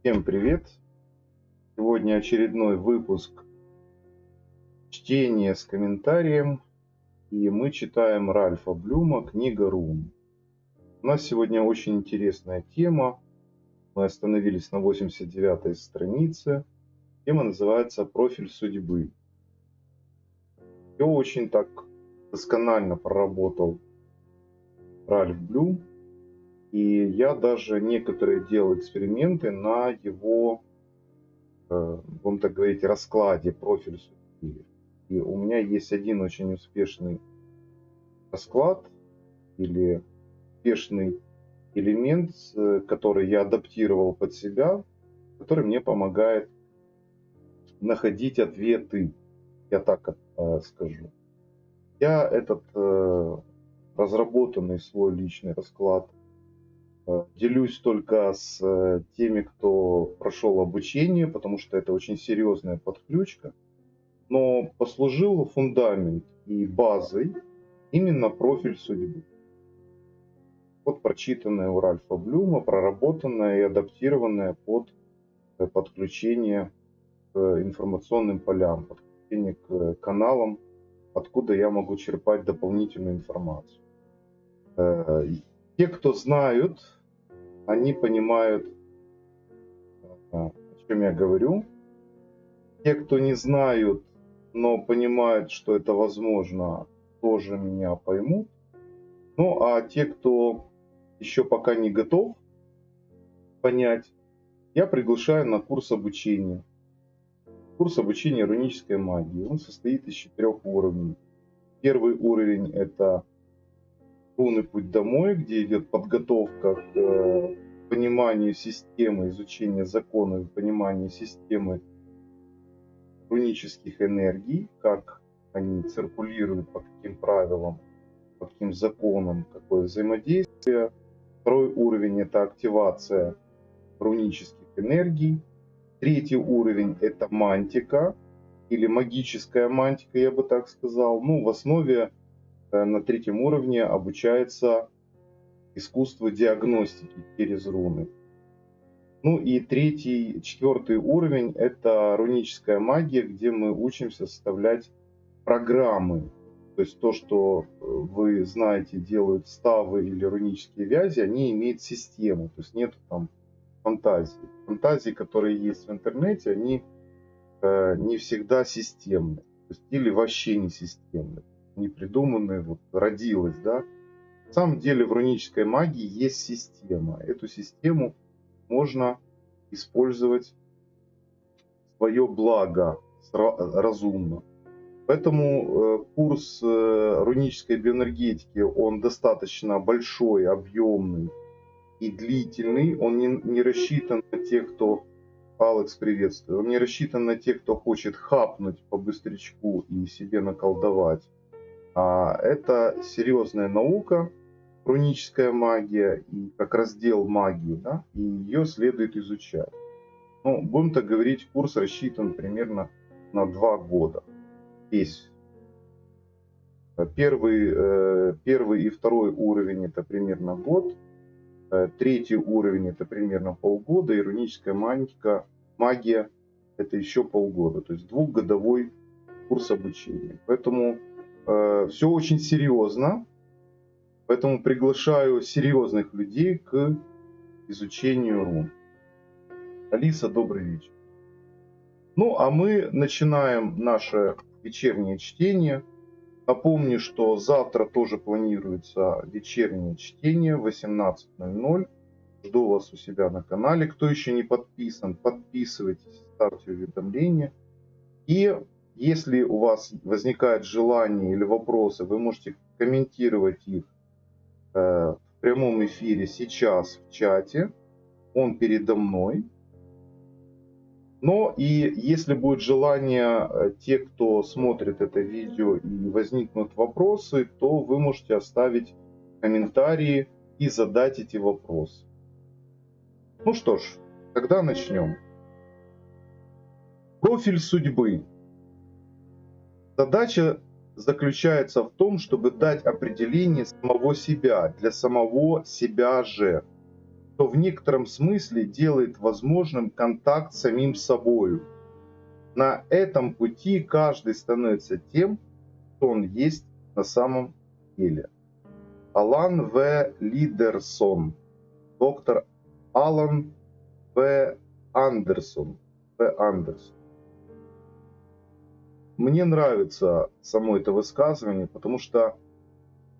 Всем привет! Сегодня очередной выпуск чтения с комментарием. И мы читаем Ральфа Блюма «Книга рун». У нас сегодня очень интересная тема. Мы остановились на 89-й странице. Тема называется «Профиль судьбы». Все очень так досконально проработал Ральф Блюм. И я даже некоторые делал эксперименты на его, будем так говорить, раскладе профиль судьбы. И у меня есть один очень успешный расклад или успешный элемент, который я адаптировал под себя, который мне помогает находить ответы. Я так скажу. Я этот разработанный свой личный расклад делюсь только с теми, кто прошел обучение, потому что это очень серьезная подключка. Но послужил фундамент и базой именно профиль судьбы. Вот прочитанное у Ральфа Блюма, проработанное и адаптированное под подключение к информационным полям, подключение к каналам, откуда я могу черпать дополнительную информацию. Те, кто знают, они понимают, о чем я говорю. Те, кто не знают, но понимают, что это возможно, тоже меня поймут. Ну а те, кто еще пока не готов понять, я приглашаю на курс обучения. Курс обучения рунической магии. Он состоит из 4 уровней. Первый уровень — это руны «Путь домой», где идет подготовка к пониманию системы, изучению законов, пониманию системы рунических энергий, как они циркулируют, по каким правилам, по каким законам, какое взаимодействие. Второй уровень — это активация рунических энергий. Третий уровень — это мантика или магическая мантика, я бы так сказал. Ну, в основе на третьем уровне обучается искусство диагностики через руны. Ну и третий, четвертый уровень — это руническая магия, где мы учимся составлять программы. То есть то, что вы знаете, делают ставы или рунические вязи, они имеют систему. То есть нет там фантазии. Фантазии, которые есть в интернете, они не всегда системны. То есть, или вообще не системны. Не придуманные, вот родилось, да. На самом деле в рунической магии есть система. Эту систему можно использовать в свое благо разумно. Поэтому курс рунической биоэнергетики, он достаточно большой, объемный и длительный. Он не рассчитан на тех, кто... Алекс, приветствую. Он не рассчитан на тех, кто хочет хапнуть по быстрячку и себе наколдовать. А это серьезная наука, руническая магия, и как раздел магии, да, и ее следует изучать. Ну, будем так говорить, курс рассчитан примерно на 2 года. Весь. Первый и второй уровень — это примерно год. Третий уровень — это примерно полгода. И руническая магия — это еще полгода. То есть 2-годовой курс обучения. Поэтому все очень серьезно. Поэтому приглашаю серьезных людей к изучению рун. Алиса, добрый вечер. Ну, а мы начинаем наше вечернее чтение. Напомню, что завтра тоже планируется вечернее чтение в 18:00. Жду вас у себя на канале. Кто еще не подписан, подписывайтесь, ставьте уведомления. И если у вас возникает желание или вопросы, вы можете комментировать их в прямом эфире сейчас в чате. Он передо мной. Но и если будет желание, те, кто смотрит это видео, и возникнут вопросы, то вы можете оставить комментарии и задать эти вопросы. Ну что ж, тогда начнем. Профиль судьбы. Задача заключается в том, чтобы дать определение самого себя, для самого себя же. то в некотором смысле делает возможным контакт с самим собой. На этом пути каждый становится тем, кто он есть на самом деле. Алан В. Лидерсон, доктор Алан В. Андерсон. Мне нравится само это высказывание, потому что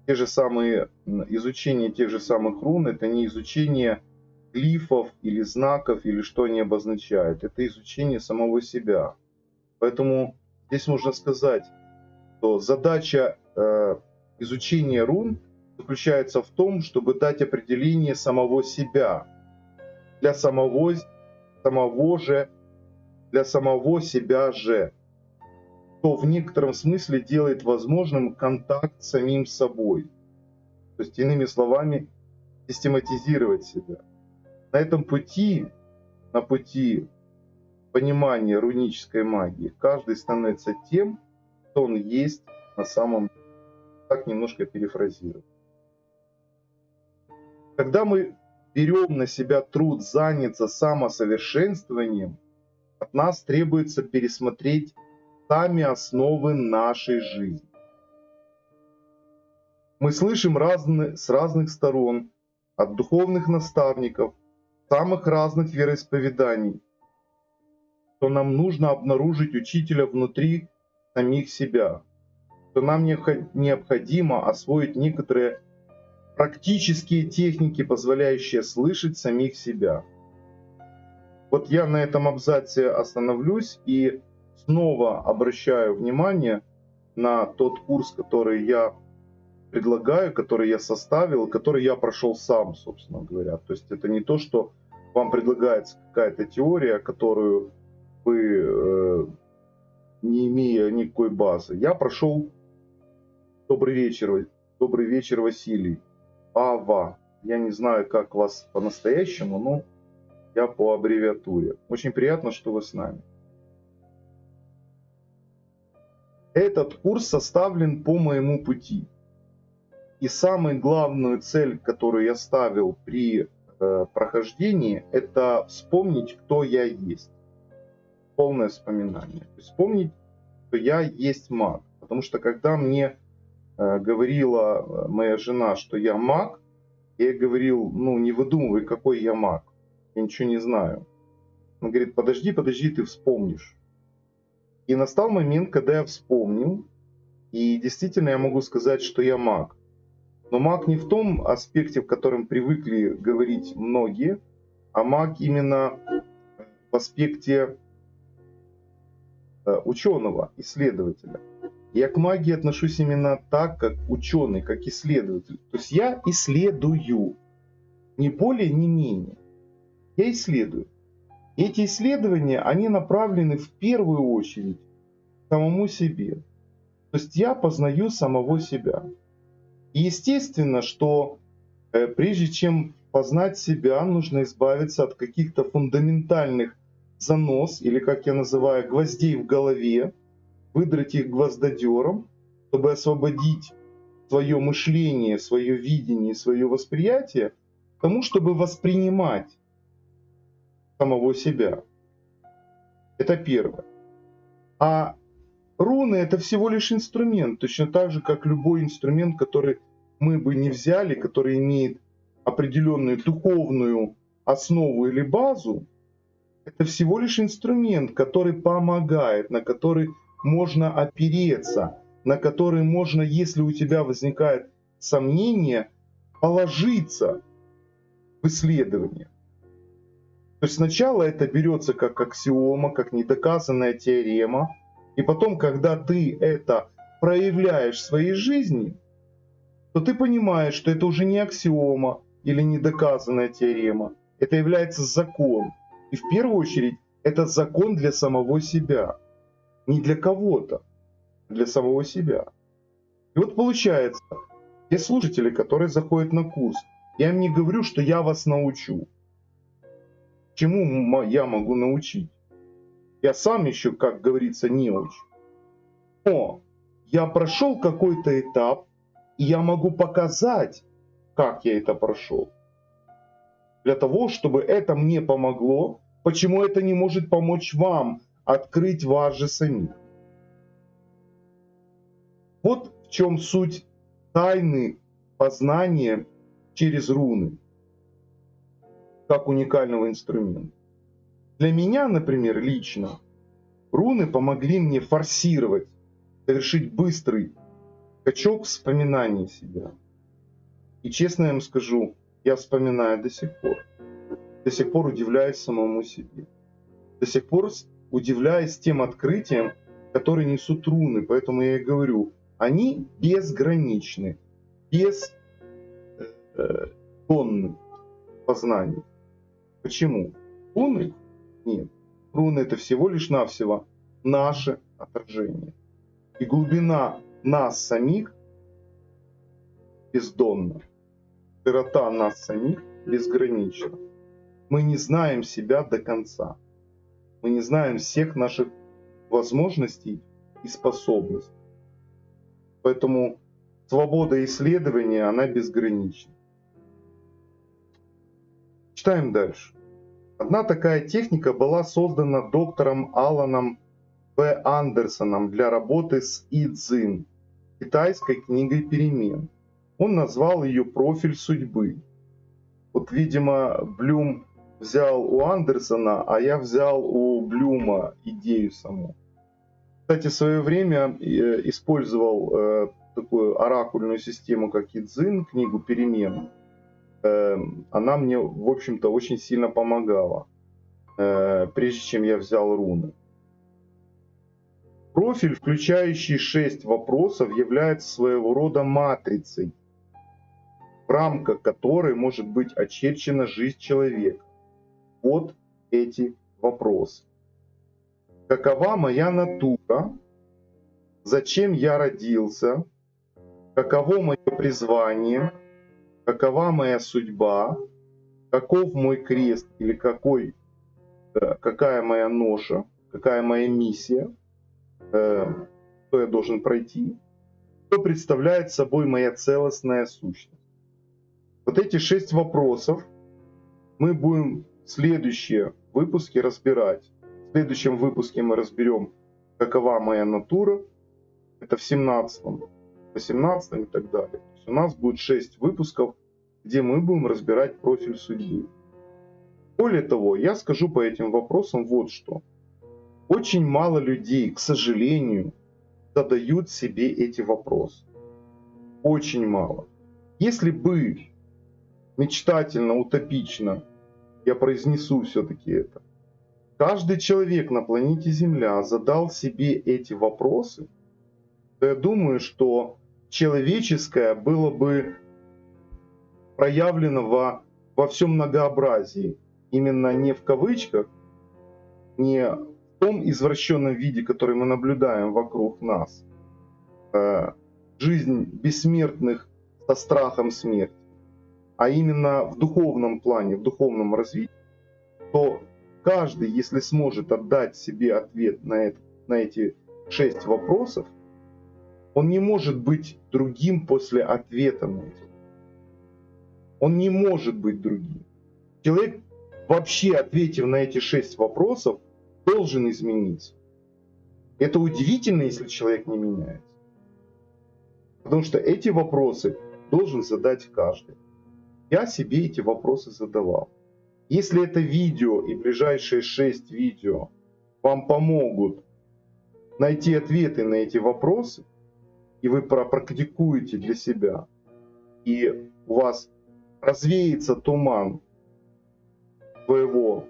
изучение тех же самых рун — это не изучение глифов или знаков, или что они обозначают. Это изучение самого себя. Поэтому здесь можно сказать, что задача изучения рун заключается в том, чтобы дать определение самого себя для самого себя же, что в некотором смысле делает возможным контакт с самим собой. То есть, иными словами, систематизировать себя. На этом пути, на пути понимания рунической магии, каждый становится тем, кто он есть на самом деле. Так немножко перефразирую. Когда мы берем на себя труд заняться самосовершенствованием, от нас требуется пересмотреть сами основы нашей жизни. Мы слышим с разных сторон, от духовных наставников, самых разных вероисповеданий, что нам нужно обнаружить учителя внутри самих себя, что нам необходимо освоить некоторые практические техники, позволяющие слышать самих себя. Вот я на этом абзаце остановлюсь и снова обращаю внимание на тот курс, который я предлагаю, который я составил, который я прошел сам, собственно говоря. То есть это не то, что вам предлагается какая-то теория, которую вы, не имея никакой базы. Я прошел. Добрый вечер, Василий. АВА. Я не знаю, как вас по-настоящему, но я по аббревиатуре. Очень приятно, что вы с нами. Этот курс составлен по моему пути. И самую главную цель, которую я ставил при прохождении, это вспомнить, кто я есть. Полное вспоминание. То есть вспомнить, что я есть маг. Потому что когда мне говорила моя жена, что я маг, я ей говорил, не выдумывай, какой я маг. Я ничего не знаю. Он говорит, подожди, ты вспомнишь. И настал момент, когда я вспомнил, и действительно я могу сказать, что я маг. Но маг не в том аспекте, в котором привыкли говорить многие, а маг именно в аспекте ученого, исследователя. Я к магии отношусь именно так, как ученый, как исследователь. То есть я исследую, не более, не менее. Я исследую. И эти исследования, они направлены в первую очередь к самому себе. То есть я познаю самого себя. И естественно, что прежде чем познать себя, нужно избавиться от каких-то фундаментальных занос, или, как я называю, гвоздей в голове, выдрать их гвоздодером, чтобы освободить свое мышление, свое видение, свое восприятие к тому, чтобы воспринимать самого себя. Это первое. А руны — это всего лишь инструмент, точно так же, как любой инструмент, который мы бы не взяли, который имеет определенную духовную основу или базу. Это всего лишь инструмент, который помогает, на который можно опереться, на который можно, если у тебя возникает сомнение, положиться в исследование. То есть сначала это берется как аксиома, как недоказанная теорема, и потом, когда ты это проявляешь в своей жизни, то ты понимаешь, что это уже не аксиома или недоказанная теорема, это является закон. И в первую очередь это закон для самого себя. Не для кого-то, а для самого себя. И вот получается, те слушатели, которые заходят на курс, я им не говорю, что я вас научу. Чему я могу научить? Я сам еще, как говорится, неуч. Но я прошел какой-то этап, и я могу показать, как я это прошел. То для того, чтобы это мне помогло, почему это не может помочь вам открыть вас же самих? Вот в чем суть тайны познания через руны, как уникального инструмента. Для меня, например, лично, руны помогли мне форсировать, совершить быстрый скачок вспоминания себя. И честно я вам скажу, я вспоминаю до сих пор. До сих пор удивляюсь самому себе. До сих пор удивляюсь тем открытиям, которые несут руны. Поэтому я и говорю, они безграничны, без тонны познаний. Почему? Руны? Нет. Руны — это всего лишь навсего наше отражение. И глубина нас самих бездонна. Широта нас самих безгранична. Мы не знаем себя до конца. Мы не знаем всех наших возможностей и способностей. Поэтому свобода исследования, она безгранична. Читаем дальше. Одна такая техника была создана доктором Аланом В. Андерсоном для работы с И Цзин, китайской книгой перемен. Он назвал ее «Профиль судьбы». Вот, видимо, Блюм взял у Андерсона, а я взял у Блюма идею саму. Кстати, в свое время использовал такую оракульную систему, как И Цзин, книгу перемен. Она мне, в общем-то, очень сильно помогала, прежде чем я взял руны. Профиль, включающий 6 вопросов, является своего рода матрицей, в рамках которой может быть очерчена жизнь человека. Вот эти вопросы. Какова моя натура? Зачем я родился? Каково мое призвание? Какова моя судьба? Каков мой крест или какая моя ноша? Какая моя миссия? Что я должен пройти? Что представляет собой моя целостная сущность? Вот эти 6 вопросов мы будем в следующие выпуски разбирать. В следующем выпуске мы разберем, какова моя натура. Это в 17-м, 18-м и так далее. То есть у нас будет 6 выпусков, где мы будем разбирать профиль судьбы. Более того, я скажу по этим вопросам вот что. Очень мало людей, к сожалению, задают себе эти вопросы. Очень мало. Если бы мечтательно, утопично, я произнесу все-таки это, каждый человек на планете Земля задал себе эти вопросы, то я думаю, что человеческое было бы проявлено во всем многообразии. Именно не в кавычках, не в том извращенном виде, который мы наблюдаем вокруг нас. Жизнь бессмертных со страхом смерти. А именно в духовном плане, в духовном развитии, то каждый, если сможет отдать себе ответ на эти 6 вопросов, он не может быть другим после ответа на эти. Он не может быть другим. Человек, вообще ответив на эти 6 вопросов, должен измениться. Это удивительно, если человек не меняется. Потому что эти вопросы должен задать каждый. Я себе эти вопросы задавал. Если это видео и ближайшие 6 видео вам помогут найти ответы на эти вопросы, и вы практикуете для себя, и у вас развеется туман твоего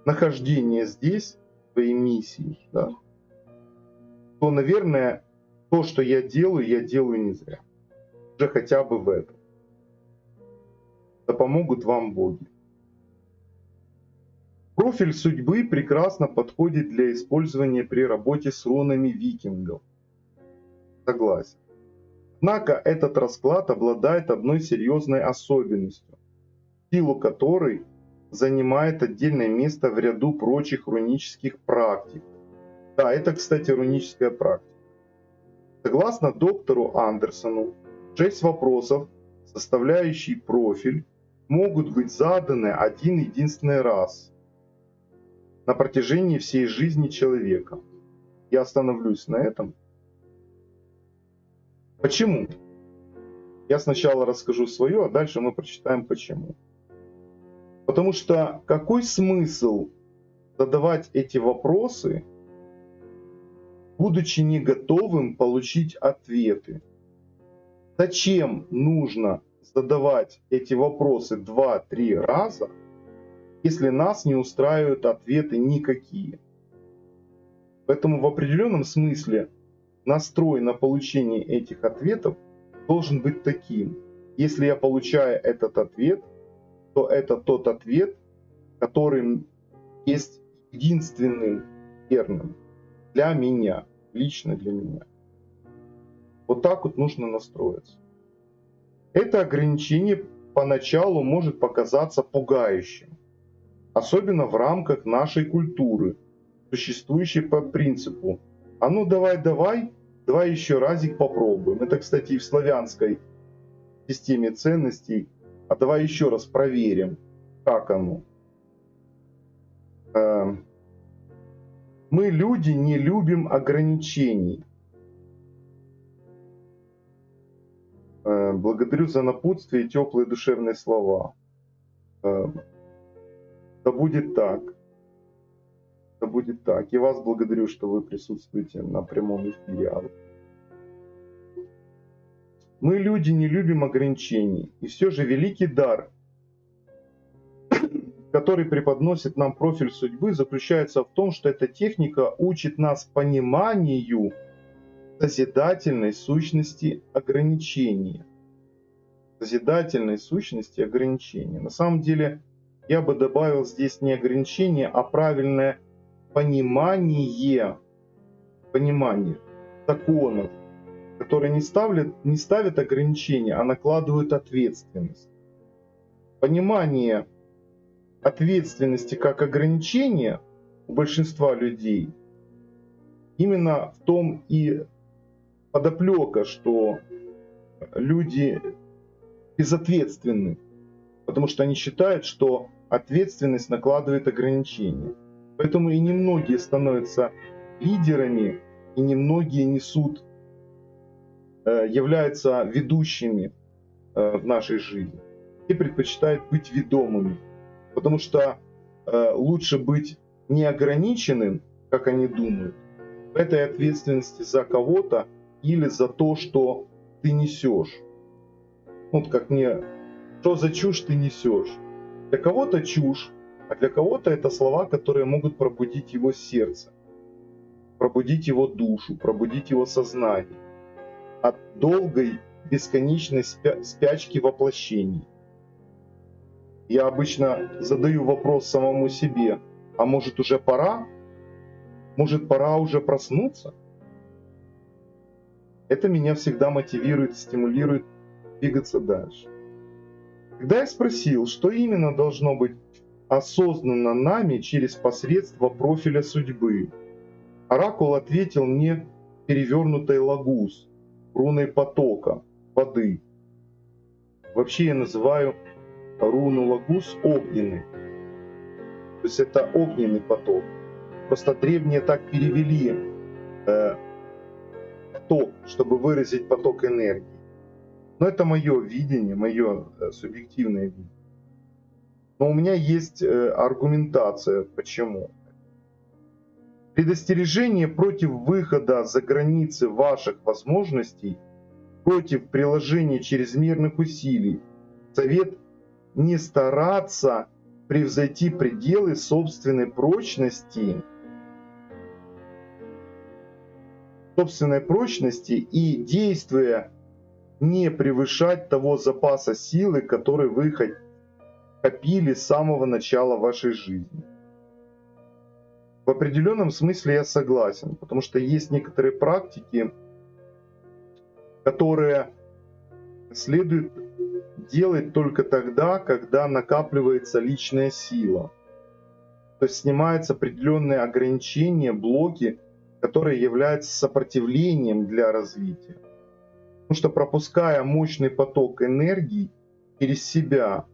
нахождения здесь, твоей миссии, да, то, наверное, то, что я делаю не зря. Уже хотя бы в этом. Да помогут вам боги. Профиль судьбы прекрасно подходит для использования при работе с рунами викингов. Согласен. Однако этот расклад обладает одной серьезной особенностью, силу которой занимает отдельное место в ряду прочих рунических практик. Да, это, кстати, руническая практика. Согласно доктору Андерсону, 6 вопросов, составляющие профиль, могут быть заданы один единственный раз на протяжении всей жизни человека. Я остановлюсь на этом. Почему? Я сначала расскажу свое, а дальше мы прочитаем почему. Потому что какой смысл задавать эти вопросы, будучи не готовым получить ответы? Зачем нужно задавать эти вопросы 2-3 раза, если нас не устраивают ответы никакие? Поэтому в определенном смысле настрой на получение этих ответов должен быть таким. Если я получаю этот ответ, то это тот ответ, который есть единственным верным для меня, лично для меня. Вот так вот нужно настроиться. Это ограничение поначалу может показаться пугающим, особенно в рамках нашей культуры, существующей по принципу «а ну давай еще разик попробуем». Это, кстати, и в славянской системе ценностей «а давай еще раз проверим, как оно». Мы, люди, не любим ограничений. Благодарю за напутствие и теплые душевные слова. Да будет так. Да будет так. И вас благодарю, что вы присутствуете на прямом эфире. Мы, люди, не любим ограничений. И все же великий дар, который преподносит нам профиль судьбы, заключается в том, что эта техника учит нас пониманию созидательной сущности ограничения. Созидательной сущности ограничения. На самом деле, я бы добавил здесь не ограничение, а правильное понимание законов, которые не ставят ограничения, а накладывают ответственность. Понимание ответственности как ограничения у большинства людей именно в том и подоплека, что люди безответственны, потому что они считают, что ответственность накладывает ограничения. Поэтому и немногие становятся лидерами, и немногие являются ведущими в нашей жизни. Все предпочитают быть ведомыми. Потому что лучше быть неограниченным, как они думают, в этой ответственности за кого-то или за то, что ты несешь. Вот как мне, что за чушь ты несешь? Для кого-то чушь, а для кого-то это слова, которые могут пробудить его сердце, пробудить его душу, пробудить его сознание от долгой, бесконечной спячки воплощений. Я обычно задаю вопрос самому себе, а может уже пора? Может пора уже проснуться? Это меня всегда мотивирует, стимулирует двигаться дальше. Когда я спросил, что именно должно быть осознанно нами через посредство профиля судьбы, оракул ответил мне перевернутой лагус, руной потока, воды. Вообще я называю руну лагус огненный. То есть это огненный поток. Просто древние так перевели поток, чтобы выразить поток энергии. Но это мое видение, мое субъективное видение. Но у меня есть аргументация, почему. Предостережение против выхода за границы ваших возможностей, против приложения чрезмерных усилий, совет не стараться превзойти пределы собственной прочности и, действуя, не превышать того запаса силы, который вы копили с самого начала вашей жизни. В определенном смысле я согласен, потому что есть некоторые практики, которые следует делать только тогда, когда накапливается личная сила. То есть снимаются определенные ограничения, блоки, которые являются сопротивлением для развития. Потому что пропуская мощный поток энергии через себя,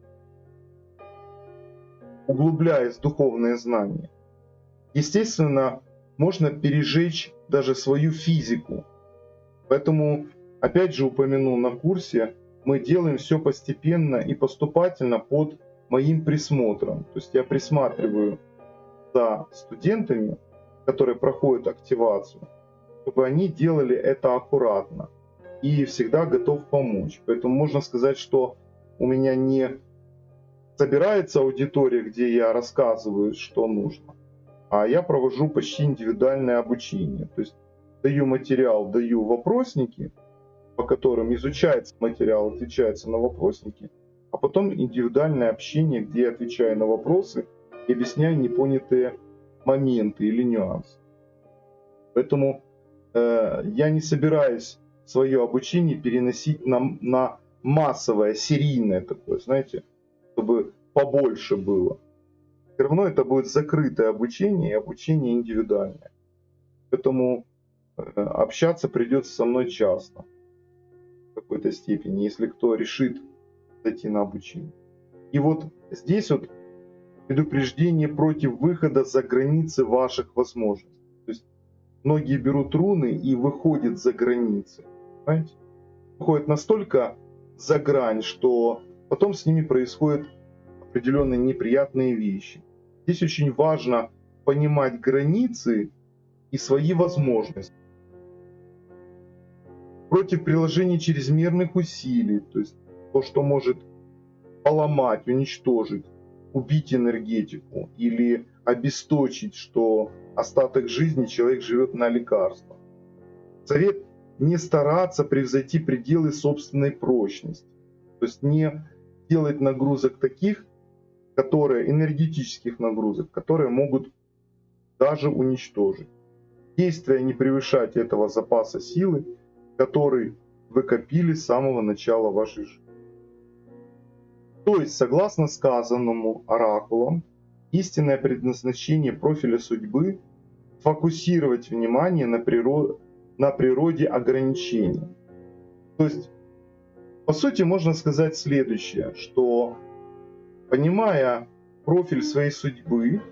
углубляясь в духовные знания, естественно, можно пережечь даже свою физику. Поэтому, опять же упомяну на курсе, мы делаем все постепенно и поступательно под моим присмотром. То есть я присматриваю за студентами, которые проходят активацию, чтобы они делали это аккуратно и всегда готов помочь. Поэтому можно сказать, что у меня не собирается аудитория, где я рассказываю, что нужно, а я провожу почти индивидуальное обучение. То есть даю материал, даю вопросники, по которым изучается материал, отвечается на вопросники, а потом индивидуальное общение, где я отвечаю на вопросы и объясняю непонятые моменты или нюансы. Поэтому я не собираюсь свое обучение переносить на массовое, серийное такое, знаете, чтобы побольше было. Все равно это будет закрытое обучение и обучение индивидуальное. Поэтому общаться придется со мной часто в какой-то степени, если кто решит зайти на обучение. И вот здесь вот предупреждение против выхода за границы ваших возможностей. То есть многие берут руны и выходят за границы. Понимаете? Выходят настолько за грань, что потом с ними происходят определенные неприятные вещи. Здесь очень важно понимать границы и свои возможности. Против приложения чрезмерных усилий, то есть то, что может поломать, уничтожить, убить энергетику или обесточить, что остаток жизни человек живет на лекарства. Совет не стараться превзойти пределы собственной прочности. То есть не делать нагрузок таких, энергетических нагрузок, которые могут даже уничтожить. Действия не превышать этого запаса силы, который вы копили с самого начала вашей жизни. То есть, согласно сказанному оракулам, истинное предназначение профиля судьбы – фокусировать внимание на природе ограничений. То есть, по сути, можно сказать следующее, что, понимая профиль своей судьбы,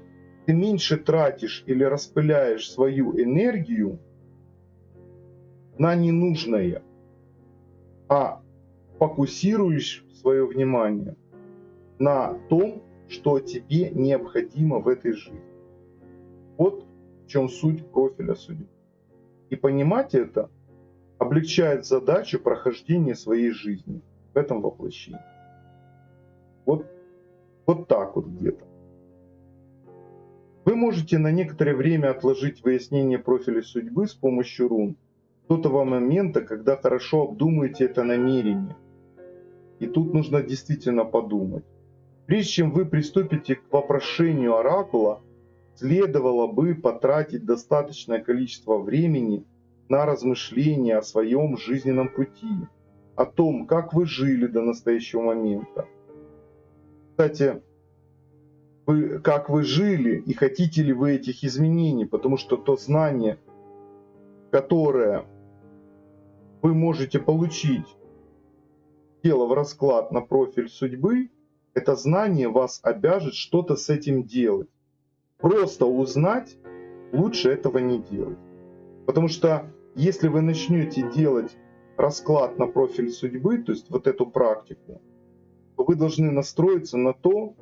ты меньше тратишь или распыляешь свою энергию на ненужное, а фокусируешь свое внимание на том, что тебе необходимо в этой жизни. Вот в чем суть профиля судьбы. И понимать это облегчает задачу прохождения своей жизни в этом воплощении. Вот так вот где-то. Вы можете на некоторое время отложить выяснение профиля судьбы с помощью рун до того момента, когда хорошо обдумаете это намерение. И тут нужно действительно подумать. Прежде чем вы приступите к вопрошению оракула, следовало бы потратить достаточное количество времени на размышления о своем жизненном пути, о том, как вы жили до настоящего момента. Кстати, как вы жили и хотите ли вы этих изменений, потому что то знание, которое вы можете получить, дело в расклад на профиль судьбы, это знание вас обяжет что-то с этим делать. Просто узнать лучше этого не делать. Потому что если вы начнете делать расклад на профиль судьбы, то есть вот эту практику, то вы должны настроиться на то,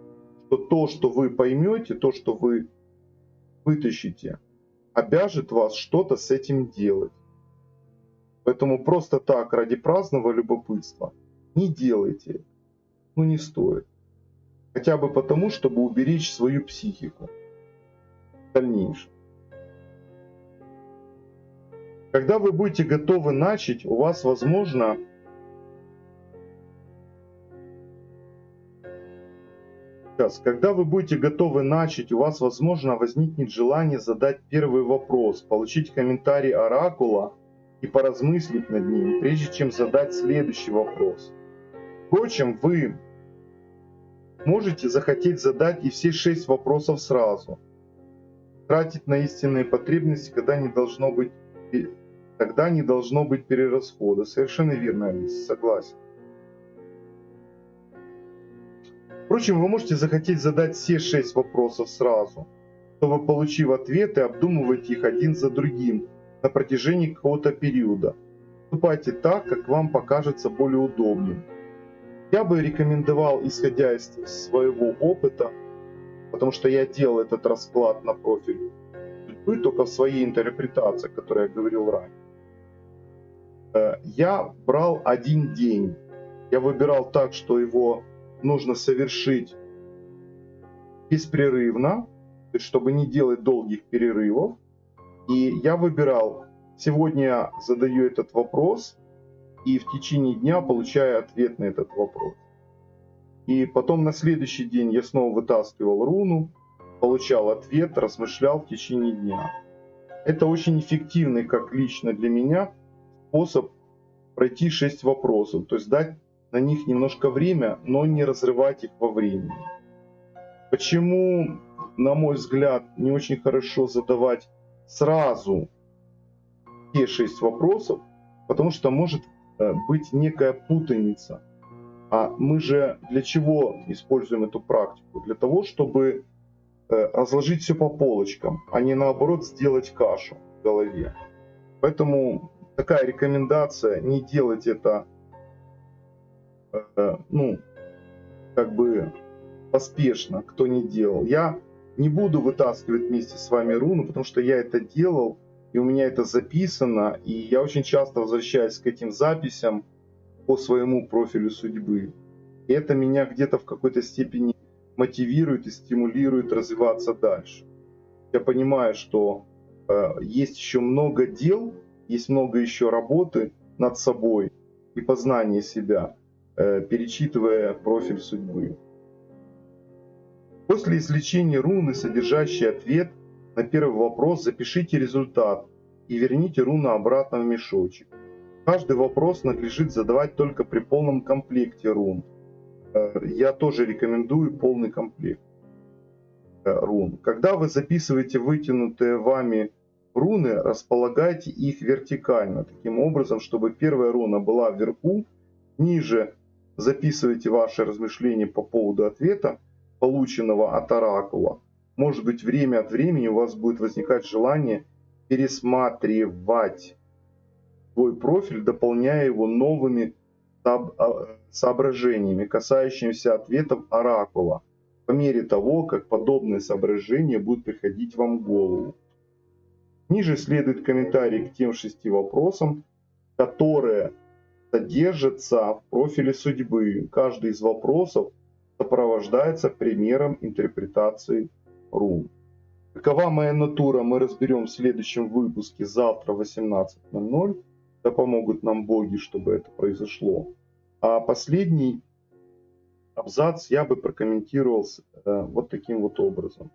что вы поймете, то, что вы вытащите, обяжет вас что-то с этим делать. Поэтому просто так, ради праздного любопытства, не делайте это. Ну, не стоит. Хотя бы потому, чтобы уберечь свою психику в дальнейшем. Когда вы будете готовы начать, у вас, возможно, возникнет желание задать первый вопрос, получить комментарий оракула и поразмыслить над ним, прежде чем задать следующий вопрос. Впрочем, вы можете захотеть задать и все 6 вопросов сразу. Тратить на истинные потребности, тогда не должно быть перерасхода. Совершенно верно, Алиса, согласен. Впрочем, вы можете захотеть задать все 6 вопросов сразу, чтобы, получив ответы, обдумывать их один за другим на протяжении какого-то периода. Поступайте так, как вам покажется более удобным. Я бы рекомендовал, исходя из своего опыта, потому что я делал этот расклад на профиль судьбы только в своей интерпретации, о которой я говорил ранее. Я брал один день. Я выбирал так, что его нужно совершить беспрерывно, то есть чтобы не делать долгих перерывов. И я выбирал, сегодня я задаю этот вопрос, и в течение дня получаю ответ на этот вопрос. И потом на следующий день я снова вытаскивал руну, получал ответ, размышлял в течение дня. Это очень эффективный, как лично для меня, способ пройти 6 вопросов, то есть дать на них немножко время, но не разрывать их во времени. Почему, на мой взгляд, не очень хорошо задавать сразу все 6 вопросов? Потому что может быть некая путаница. А мы же для чего используем эту практику? Для того, чтобы разложить все по полочкам, а не наоборот сделать кашу в голове. Поэтому такая рекомендация: не делать это поспешно, кто не делал. Я не буду вытаскивать вместе с вами руну, потому что я это делал, и у меня это записано, и я очень часто возвращаюсь к этим записям по своему профилю судьбы. И это меня где-то в какой-то степени мотивирует и стимулирует развиваться дальше. Я понимаю, что есть еще много дел, есть много еще работы над собой и познания себя, перечитывая профиль судьбы. После извлечения руны, содержащей ответ на первый вопрос, запишите результат и верните руну обратно в мешочек. Каждый вопрос надлежит задавать только при полном комплекте рун. Я тоже рекомендую полный комплект рун. Когда вы записываете вытянутые вами руны, располагайте их вертикально, таким образом, чтобы первая руна была вверху, ниже записывайте ваши размышления по поводу ответа, полученного от оракула. Может быть, время от времени у вас будет возникать желание пересматривать свой профиль, дополняя его новыми соображениями, касающимися ответов оракула, по мере того, как подобные соображения будут приходить вам в голову. Ниже следует комментарий к тем 6 вопросам, которые содержатся в профиле судьбы. Каждый из вопросов сопровождается примером интерпретации рун. Какова моя натура, мы разберем в следующем выпуске завтра в 18:00. Да помогут нам боги, чтобы это произошло. А последний абзац я бы прокомментировал вот таким вот образом.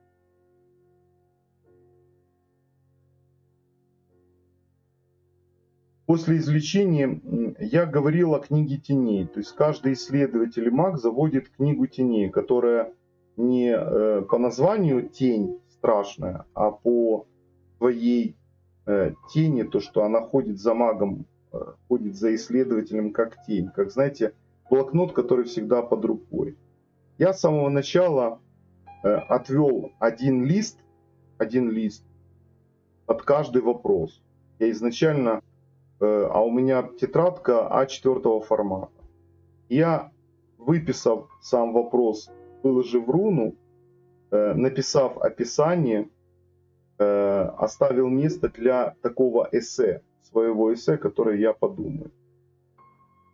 После извлечения я говорил о книге теней. То есть каждый исследователь и маг заводит книгу теней, которая не по названию тень страшная, а по своей тени, то, что она ходит за магом, ходит за исследователем как тень. Как, знаете, блокнот, который всегда под рукой. Я с самого начала отвел один лист под каждый вопрос. Я изначально, а у меня тетрадка А4 формата. Я, выписав сам вопрос, выложив руну, написав описание, оставил место для такого эссе, своего эссе, которое я подумаю.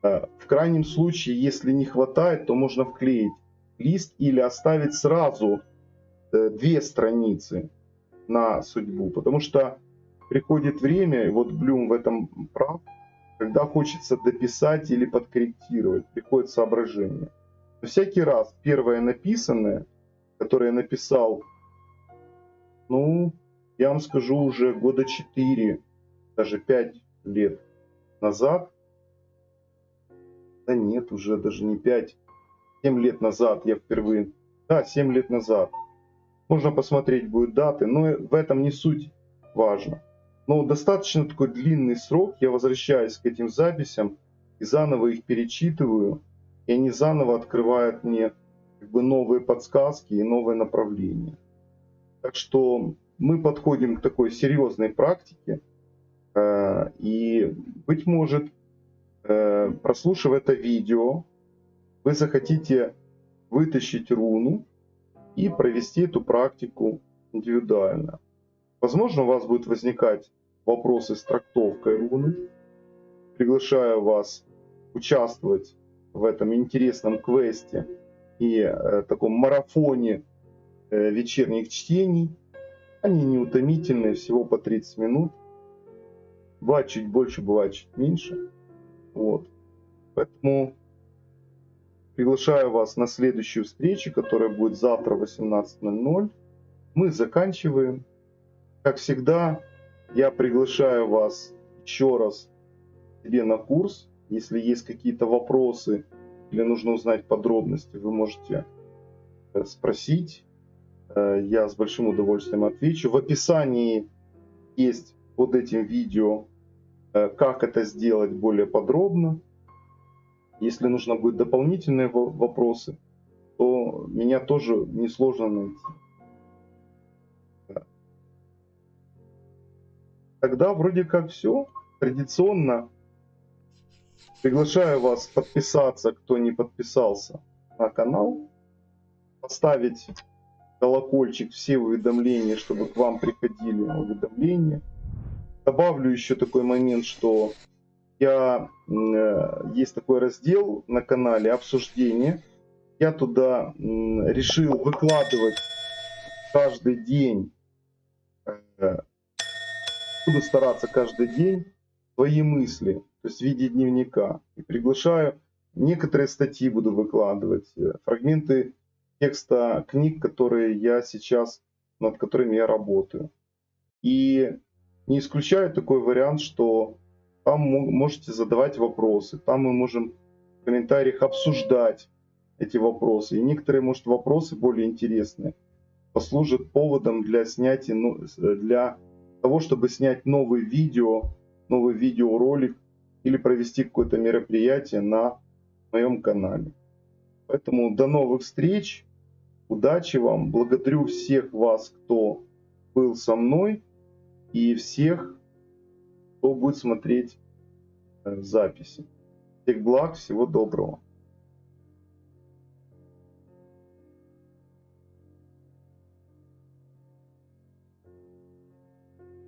В крайнем случае, если не хватает, то можно вклеить лист или оставить сразу 2 страницы на судьбу. Потому что приходит время, и вот Блюм в этом прав, когда хочется дописать или подкорректировать, приходит соображение. Но всякий раз первое написанное, которое я написал, я вам скажу, уже года 4, даже 5 лет назад, да нет, уже даже не 5, 7 лет назад я впервые, 7 лет назад. Можно посмотреть будет даты, но в этом не суть важно. Но достаточно такой длинный срок, я возвращаюсь к этим записям и заново их перечитываю, и они заново открывают мне как бы новые подсказки и новые направления. Так что мы подходим к такой серьезной практике. И, быть может, прослушав это видео, вы захотите вытащить руну и провести эту практику индивидуально. Возможно, у вас будут возникать вопросы с трактовкой руны. Приглашаю вас участвовать в этом интересном квесте и таком марафоне вечерних чтений. Они неутомительные, всего по 30 минут. Бывает чуть больше, бывает чуть меньше. Вот. Поэтому приглашаю вас на следующую встречу, которая будет завтра в 18:00. Мы заканчиваем. Как всегда, я приглашаю вас еще раз к себе на курс. Если есть какие-то вопросы или нужно узнать подробности, вы можете спросить. Я с большим удовольствием отвечу. В описании есть под этим видео, как это сделать более подробно. Если нужно будет дополнительные вопросы, то меня тоже несложно найти. Тогда вроде как все. Традиционно приглашаю вас подписаться, кто не подписался, на канал. Поставить колокольчик, все уведомления, чтобы к вам приходили уведомления. Добавлю еще такой момент, что есть такой раздел на канале обсуждения. Я туда решил выкладывать каждый день, буду стараться каждый день свои мысли, то есть в виде дневника. И приглашаю, некоторые статьи буду выкладывать, фрагменты текста книг, которые я сейчас, над которыми я работаю. И не исключаю такой вариант, что там можете задавать вопросы, там мы можем в комментариях обсуждать эти вопросы. И некоторые, может, вопросы более интересные послужат поводом для снятия, для того, чтобы снять новый видеоролик или провести какое-то мероприятие на моем канале. Поэтому до новых встреч, удачи вам, благодарю всех вас, кто был со мной, и всех, кто будет смотреть записи. Всех благ, всего доброго.